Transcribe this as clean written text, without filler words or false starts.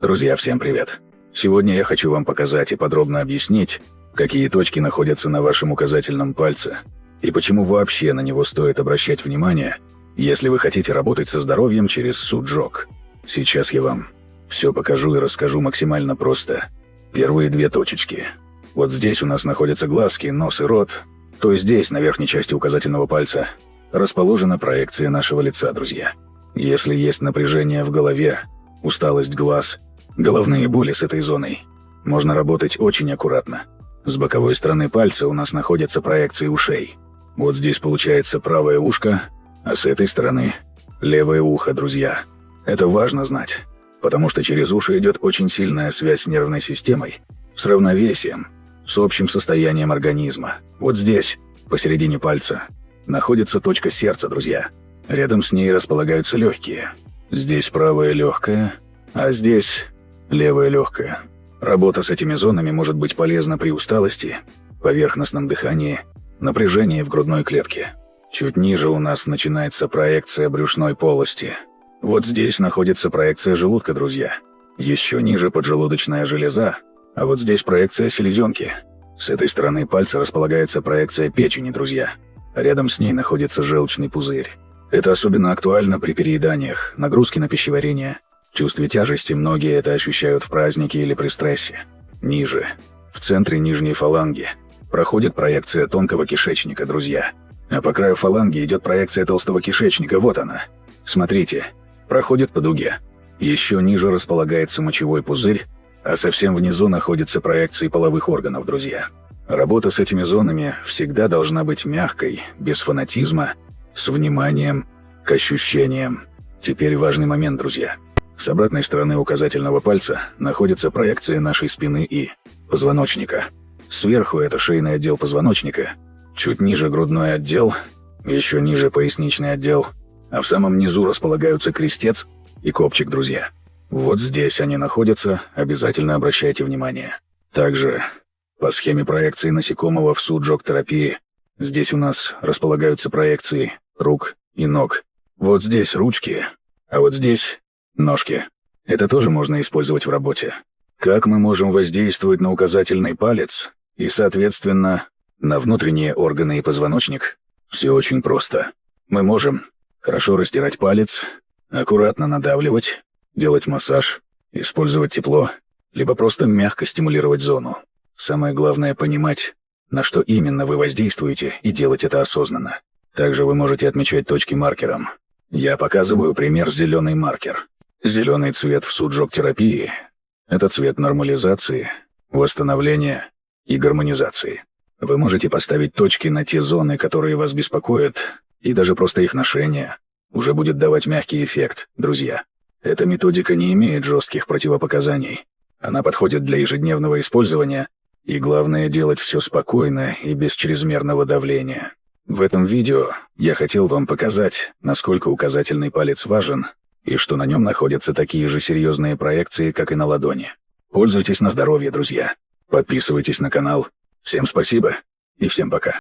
Друзья, всем привет! Сегодня я хочу вам показать и подробно объяснить, какие точки находятся на вашем указательном пальце и почему вообще на него стоит обращать внимание, если вы хотите работать со здоровьем через суджок. Сейчас я вам все покажу и расскажу максимально просто. Первые две точечки. Вот здесь у нас находятся глазки, нос и рот, то есть здесь, на верхней части указательного пальца, расположена проекция нашего лица, друзья. Если есть напряжение в голове, усталость глаз, головные боли с этой зоной, можно работать очень аккуратно. С боковой стороны пальца у нас находятся проекции ушей. Вот здесь получается правое ушко, а с этой стороны левое ухо, друзья. Это важно знать, потому что через уши идет очень сильная связь с нервной системой, с равновесием, с общим состоянием организма. Вот здесь, посередине пальца, находится точка сердца, друзья. Рядом с ней располагаются легкие. Здесь правое легкое, а здесь левое легкое. Работа с этими зонами может быть полезна при усталости, поверхностном дыхании, напряжении в грудной клетке. Чуть ниже у нас начинается проекция брюшной полости. Вот здесь находится проекция желудка, друзья. Еще ниже поджелудочная железа, а вот здесь проекция селезенки. С этой стороны пальца располагается проекция печени, друзья. Рядом с ней находится желчный пузырь. Это особенно актуально при перееданиях, нагрузке на пищеварение, чувстве тяжести многие это ощущают в празднике или при стрессе. Ниже, в центре нижней фаланги, проходит проекция тонкого кишечника, друзья. А по краю фаланги идет проекция толстого кишечника, вот она. Смотрите, проходит по дуге. Еще ниже располагается мочевой пузырь, а совсем внизу находятся проекции половых органов, друзья. Работа с этими зонами всегда должна быть мягкой, без фанатизма, с вниманием к ощущениям. Теперь важный момент, друзья. С обратной стороны указательного пальца находится проекция нашей спины и позвоночника. Сверху это шейный отдел позвоночника, чуть ниже грудной отдел, еще ниже поясничный отдел, а в самом низу располагаются крестец и копчик, друзья. Вот здесь они находятся, обязательно обращайте внимание. Также по схеме проекции насекомого в суджок-терапии здесь у нас располагаются проекции рук и ног. Вот здесь ручки, а вот здесь ножки. Это тоже можно использовать в работе. Как мы можем воздействовать на указательный палец и, соответственно, на внутренние органы и позвоночник? Все очень просто. Мы можем хорошо растирать палец, аккуратно надавливать, делать массаж, использовать тепло, либо просто мягко стимулировать зону. Самое главное понимать, на что именно вы воздействуете, и делать это осознанно. Также вы можете отмечать точки маркером. Я показываю пример зеленый маркер. Зеленый цвет в суджок-терапии – это цвет нормализации, восстановления и гармонизации. Вы можете поставить точки на те зоны, которые вас беспокоят, и даже просто их ношение уже будет давать мягкий эффект, друзья. Эта методика не имеет жестких противопоказаний. Она подходит для ежедневного использования, и главное делать все спокойно и без чрезмерного давления. В этом видео я хотел вам показать, насколько указательный палец важен, и что на нем находятся такие же серьезные проекции, как и на ладони. Пользуйтесь на здоровье, друзья. Подписывайтесь на канал. Всем спасибо и всем пока.